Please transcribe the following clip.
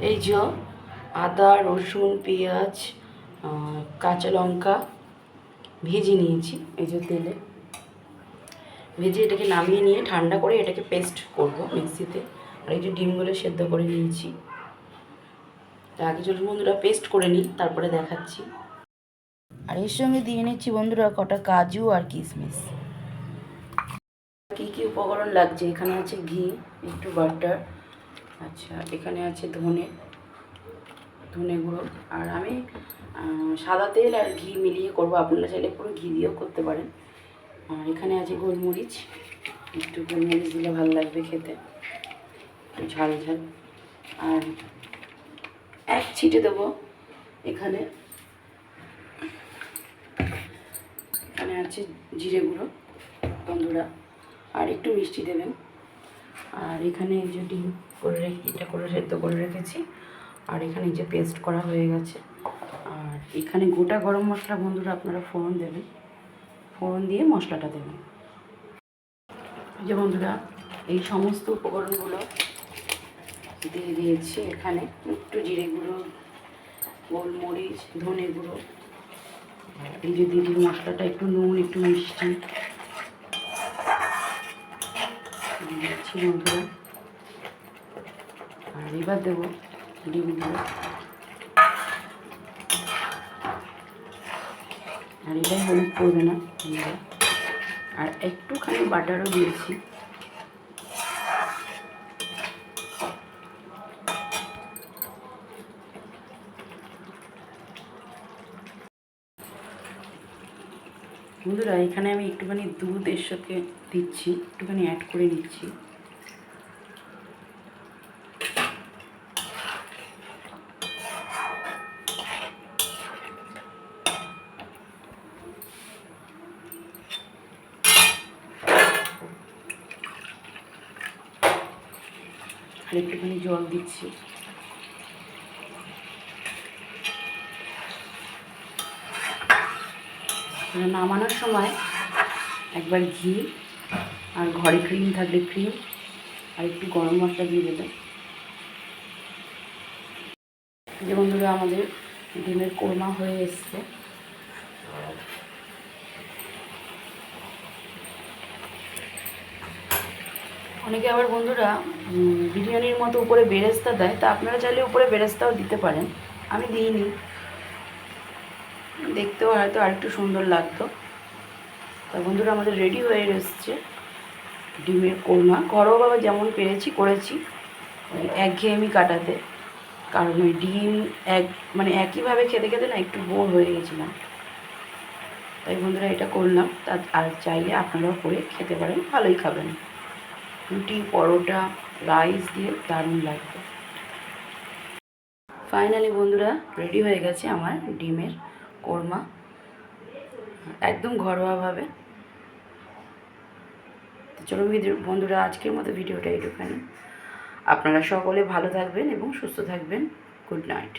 এই যে আদা রসুন পেঁয়াজ কাঁচা লঙ্কা ভেজে নিয়েছি এই যে তেলে ভেজে এটাকে নামিয়ে নিয়ে ঠান্ডা করে এটাকে পেস্ট করব মিক্সিতে। আর এই যে ডিমগুলো সেদ্ধ করে নিয়েছি। আগে চলুন বন্ধুরা পেস্ট করে নিই, তারপরে দেখাচ্ছি। আর এর সঙ্গে দিয়ে নিচ্ছি বন্ধুরা কটা কাজু আর কিশমিশ। কী কী উপকরণ লাগছে, এখানে আছে ঘি, একটু বাটার, আচ্ছা এখানে আছে ধনে গুঁড়ো, আর আমি সাদা তেল আর ঘি মিলিয়ে করব, আপনারা চাইলে পুরো ঘি দিয়েও করতে পারেন। আর এখানে আছে গোলমরিচ, একটু গোলমরিচ দিলে ভালো লাগবে খেতে, একটু ঝাল ঝাল। আর এক ছিটে দেবো এখানে আছে জিরে গুঁড়ো বন্ধুরা, আর একটু মিষ্টি দেবেন। আর এখানে এই যে ডিম করে সেদ্ধ করে রেখেছি, আর এখানে যে পেস্ট করা হয়ে গেছে। আর এখানে গোটা গরম মশলা বন্ধুরা আপনারা ফোড়ন দেবেন, ফোড়ন দিয়ে মশলাটা দেবেন। এই যে বন্ধুরা এই সমস্ত উপকরণগুলো দিয়ে দিয়েছি। এখানে একটু জিরে গুঁড়ো, গোলমরিচ, ধনে গুঁড়ো, এই যে দিদির মশলাটা, একটু নুন, একটু মিষ্টি দিচ্ছি বন্ধুরা। আর এবার দেবো ডিমগুলো, আর এটাই হলুদ পড়বে না বন্ধুরা। আর একটুখানি বাটারও দিয়েছি। বন্ধুরা এখানে আমি একটুখানি দুধ এর সাথে দিচ্ছি, একটুখানি অ্যাড করে নিচ্ছি। আর একটুখানি জল দিচ্ছি। নামানোর সময় একবার ঘি, আর ঘরে ক্রিম থাকলে ক্রিম, আর একটু গরম মশলা দিয়ে দেবেন। যে বন্ধুরা আমাদের ডিমের কোরমা হয়ে এসছে। অনেকে আবার বন্ধুরা বিরিয়ানির মতো উপরে বেরেস্তা দেয়, তা আপনারা চাইলে উপরে বেরেস্তাও দিতে পারেন, আমি দিইনি, দেখতেও হয়তো আরেকটু সুন্দর লাগতো। তা বন্ধুরা আমাদের রেডি হয়ে এসছে ডিমের কোরমা। ঘরোয়াভাবে যেমন পেরেছি করেছি, একঘেয়েমি কাটাতে, কারণ ওই ডিম একইভাবে খেতে খেতে না একটু বোর হয়ে গেছিলাম, তাই বন্ধুরা এটা করলাম। তা আর চাইলে আপনারাও করে খেতে পারেন, ভালোই খাবেন। রুটি, পরোটা, রাইস দিয়ে দারুণ লাগবে। ফাইনালি বন্ধুরা রেডি হয়ে গেছে আমার ডিমের কোরমা, একদম ঘরোয়াভাবে। তো চলো বন্ধুরা আজকের মতো ভিডিওটা এইটুখানি। আপনারা সকলে ভালো থাকবেন এবং সুস্থ থাকবেন। Good night.